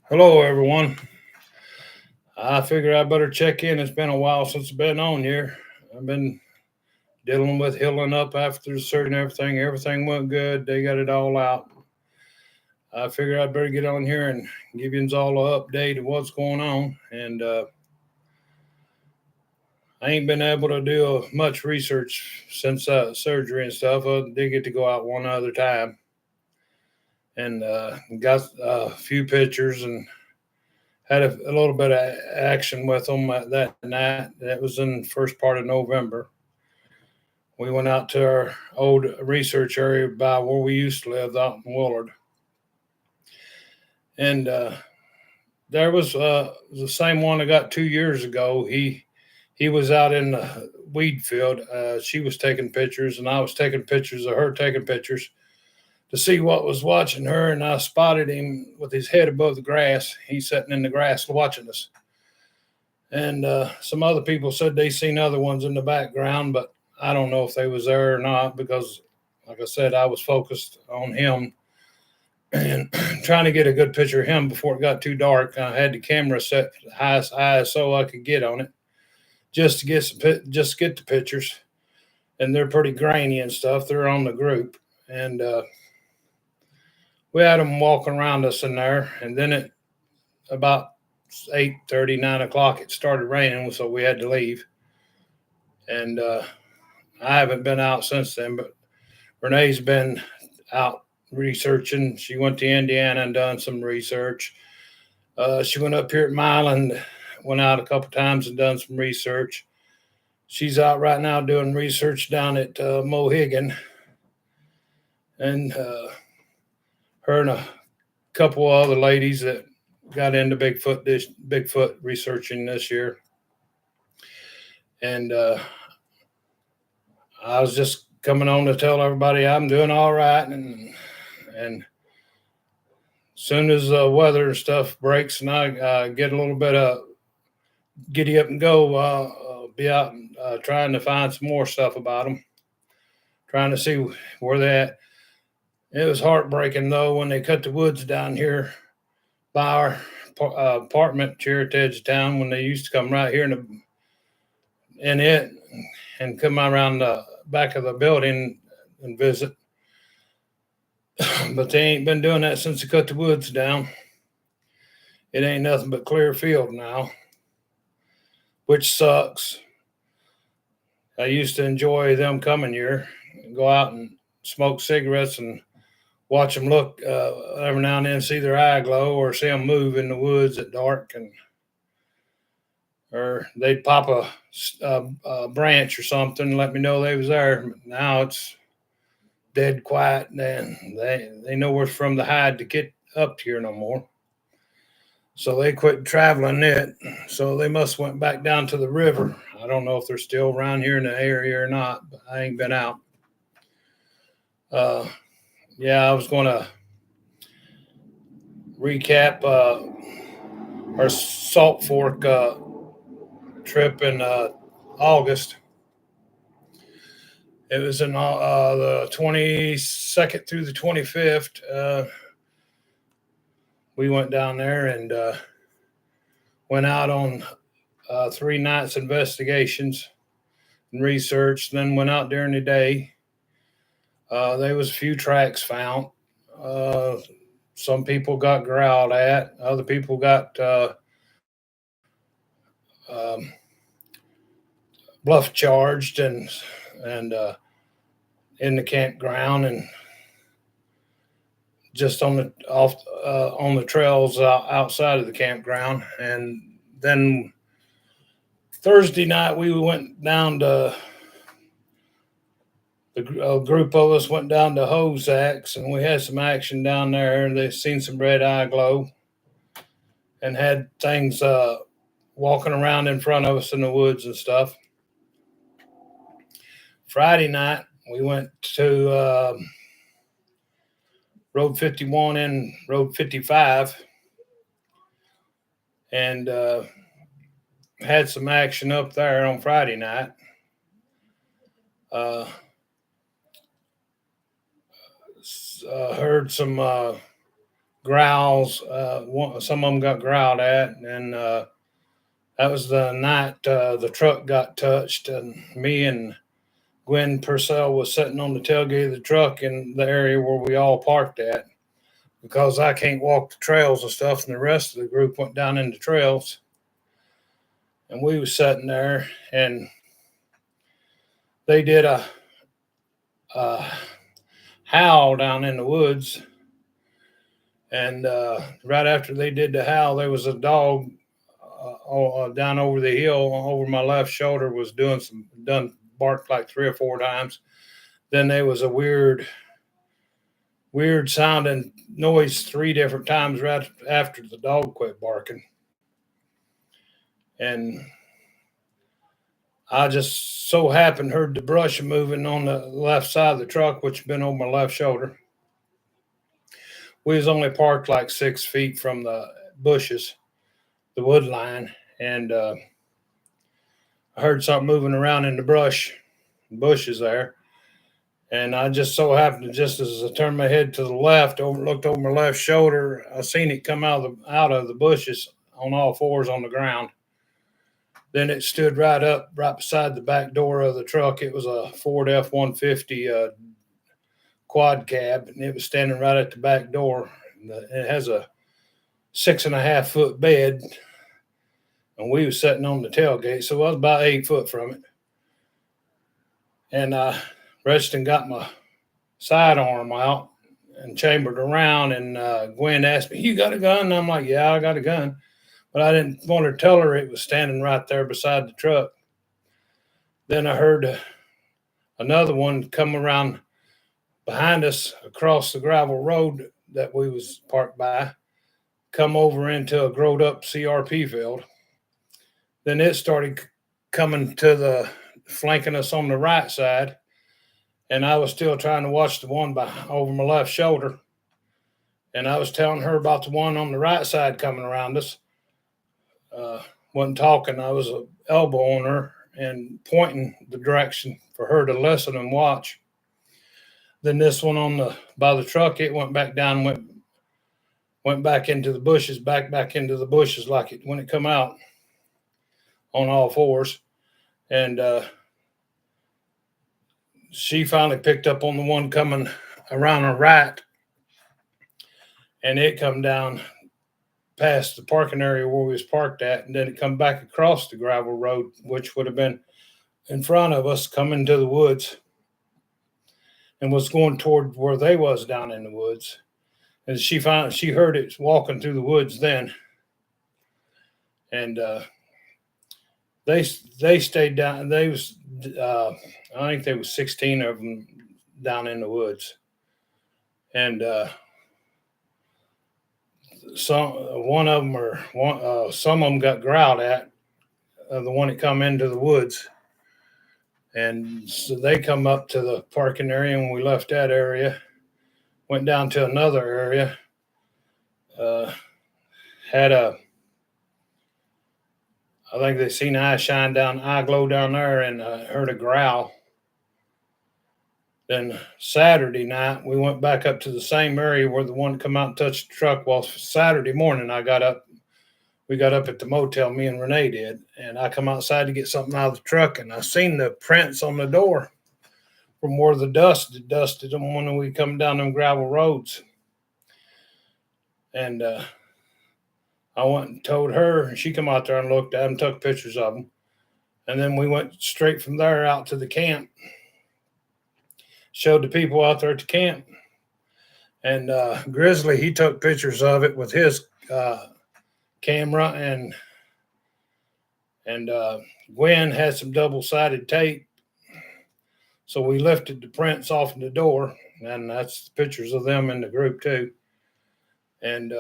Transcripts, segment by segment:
Hello, everyone. I figure I better check in. It's been a while since I've been on here. I've been dealing with healing up after the surgery and everything. Everything went good. They got it all out. I figure I'd better get on here and give you all an update of what's going on. And I ain't been able to do much research since surgery and stuff. I did get to go out one other time and got a few pictures and had a little bit of action with them that night. That was in the first part of November. We went out to our old research area by where we used to live out in Willard. And there was the same one I got 2 years ago. He was out in the weed field. She was taking pictures, and I was taking pictures of her taking pictures to see what was watching her. And I spotted him with his head above the grass. He's sitting in the grass watching us. And some other people said they seen other ones in the background, but I don't know if they was there or not because, like I said, I was focused on him and trying to get a good picture of him before it got too dark. I had the camera set the highest ISO I could get on it just to get just get the pictures, and they're pretty grainy and stuff. They're on the group, and we had them walking around us in there, and then at about 8:30, 9 o'clock, it started raining, so we had to leave. And I haven't been out since then, but Renee's been out researching. She went to Indiana and done some research. She went up here at Milan, went out a couple times and done some research. She's out right now doing research down at Mohegan, and her and a couple of other ladies that got into Bigfoot researching this year. And I was just coming on to tell everybody I'm doing all right, and soon as the weather and stuff breaks and I get a little bit of giddy up and go, be out trying to find some more stuff about them, trying to see where they at. It was heartbreaking though when they cut the woods down here by our apartment here at the edge of town, when they used to come right here in it and come around the back of the building and visit. But they ain't been doing that since they cut the woods down. It ain't nothing but clear field now, which sucks. I used to enjoy them coming here, go out and smoke cigarettes and watch them look every now and then, see their eye glow or see them move in the woods at dark, and or they'd pop a branch or something and let me know they was there. Now it's dead quiet, and they know where from the hide to get up here no more. So they quit traveling it. So they must went back down to the river. I don't know if they're still around here in the area or not, but I ain't been out. Uh, yeah, I was going to recap our Salt Fork trip in August. It was in the 22nd through the 25th. We went down there and went out on 3 nights investigations and research. Then went out during the day. There was a few tracks found. Uh, some people got growled at. Other people got um, bluff charged and in the campground and just on the trails outside of the campground. And then Thursday night we went down to a group of us went down to Hosaks, and we had some action down there. And they seen some red eye glow and had things walking around in front of us in the woods and stuff. Friday night we went to Road 51 and Road 55, and had some action up there on Friday night. Uh, heard some growls. Some of them got growled at, and that was the night the truck got touched, and me and Gwen Purcell was sitting on the tailgate of the truck in the area where we all parked at because I can't walk the trails and stuff, and the rest of the group went down in the trails, and we was sitting there, and they did a howl down in the woods, and right after they did the howl, there was a dog down over the hill over my left shoulder was done barked like 3 or 4 times. Then there was a weird sounding noise 3 different times right after the dog quit barking. And I just so happened heard the brush moving on the left side of the truck, which had been on my left shoulder. We was only parked like 6 feet from the bushes, the wood line, and I heard something moving around in the bushes there. And I just so happened to, just as I turned my head to the left, looked over my left shoulder, I seen it come out of the bushes on all fours on the ground. Then it stood right up, right beside the back door of the truck. It was a Ford F-150 quad cab, and it was standing right at the back door. It has a 6.5 foot bed, and we was sitting on the tailgate, so I was about 8 foot from it. And I reached and got my sidearm out and chambered around, and Gwen asked me, "You got a gun?" And I'm like, "Yeah, I got a gun." But I didn't want to tell her it was standing right there beside the truck. Then I heard another one come around behind us across the gravel road that we was parked by, come over into a growed up CRP field. Then it started coming to the flanking us on the right side, and I was still trying to watch the one over my left shoulder. And I was telling her about the one on the right side coming around us. Wasn't talking. I was elbowing her and pointing the direction for her to listen and watch. Then this one by the truck, it went back down, went back into the bushes, back into the bushes like it when it come out on all fours. And she finally picked up on the one coming around her right, and it come down past the parking area where we was parked at, and then it come back across the gravel road, which would have been in front of us, coming to the woods, and was going toward where they was down in the woods. And she heard it walking through the woods then, and they stayed down. They was I think there was 16 of them down in the woods, and some of them got growled at. The one that come into the woods, and so they come up to the parking area, and we left that area, went down to another area, had I think they seen eye glow down there, and heard a growl. Then Saturday night, we went back up to the same area where the one come out and touched the truck. Well, Saturday morning, we got up at the motel, me and Renee did, and I come outside to get something out of the truck, and I seen the prints on the door from where the dust had dusted them when we come down them gravel roads. And I went and told her, and she come out there and looked at them, took pictures of them. And then we went straight from there out to the camp, showed the people out there at the camp. And Grizzly, he took pictures of it with his camera, and Gwen had some double-sided tape, so we lifted the prints off the door, and that's pictures of them in the group too. And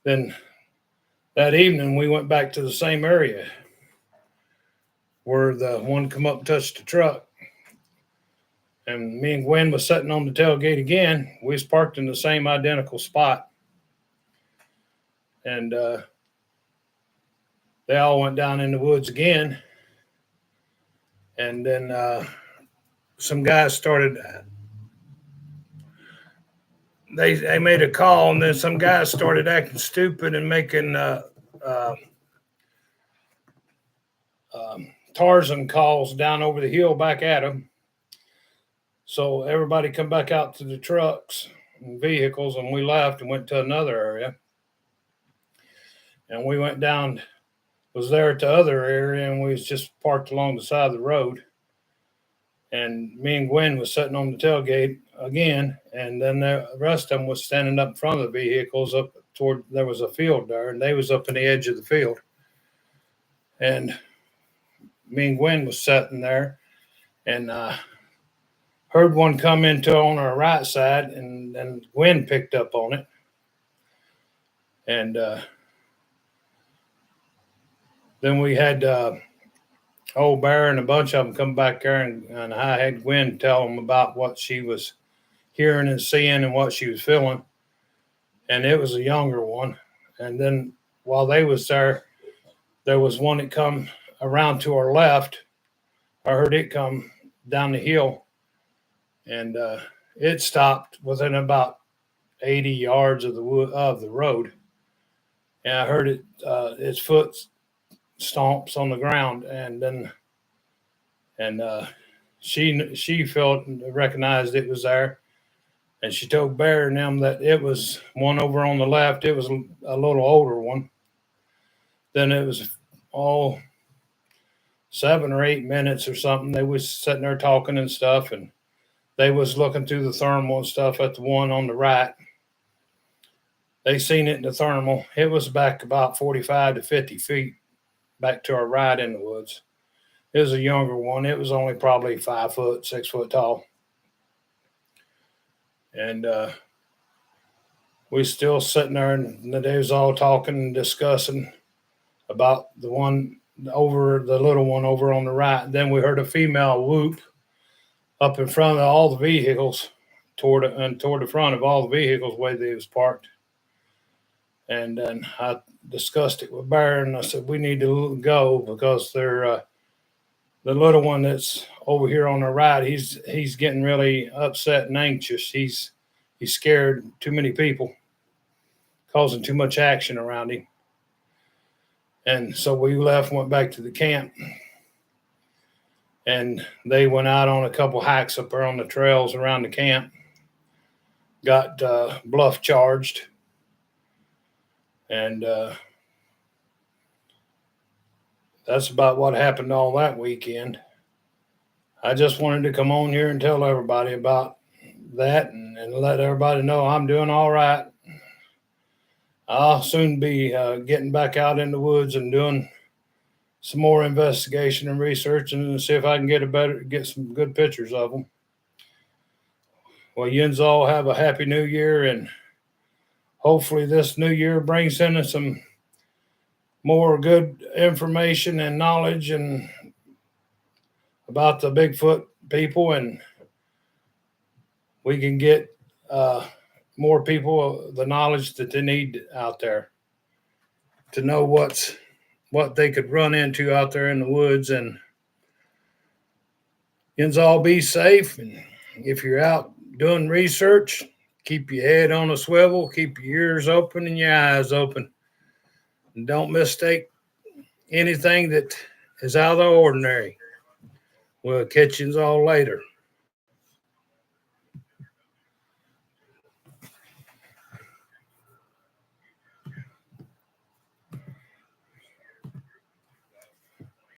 then that evening we went back to the same area where the one come up and touched the truck, and me and Gwen was sitting on the tailgate again. We was parked in the same identical spot, and they all went down in the woods again. And then some guys started they made a call, and then some guys started acting stupid and making Tarzan calls down over the hill back at them. So everybody come back out to the trucks and vehicles, and we left and went to another area. And we went down, was there at the other area, and we was just parked along the side of the road. And me and Gwen was sitting on the tailgate again, and then the rest of them was standing up in front of the vehicles up toward, there was a field there, and they was up in the edge of the field. And me and Gwen was sitting there, and heard one come into on our right side, and then Gwen picked up on it. And then we had old Bear and a bunch of them come back there, and I had Gwen tell them about what she was hearing and seeing and what she was feeling. And it was a younger one. And then while they was there, there was one that come around to our left. I heard it come down the hill, and it stopped within about 80 yards of the road. And I heard it, its foot stomps on the ground, and then she felt and recognized it was there, and she told Bear and them that it was one over on the left. It was a little older one. Then it was all 7 or 8 minutes or something. They was sitting there talking and stuff, and they was looking through the thermal and stuff at the one on the right. They seen it in the thermal. It was back about 45 to 50 feet back to our right in the woods. It was a younger one. It was only probably 5 foot, 6 foot tall. And we still sitting there, and they was all talking and discussing about the one over, the little one over on the right. And then we heard a female whoop up in front of all the vehicles, toward the front of all the vehicles where they was parked. And then I discussed it with Bear, and I said, we need to go because they're the little one that's over here on the right. He's getting really upset and anxious. He's scared. Too many people, causing too much action around him. And so we left, went back to the camp, and they went out on a couple hikes up there on the trails around the camp. Got bluff charged. And that's about what happened all that weekend. I just wanted to come on here and tell everybody about that, and let everybody know I'm doing all right. I'll soon be getting back out in the woods and doing some more investigation and research, and see if I can get some good pictures of them. Well, yins all have a happy new year, and hopefully this new year brings in some more good information and knowledge and about the Bigfoot people, and we can get more people the knowledge that they need out there to know what they could run into out there in the woods. And yins all be safe, and if you're out doing research, keep your head on a swivel, keep your ears open and your eyes open. And don't mistake anything that is out of the ordinary. We'll catch yous all later.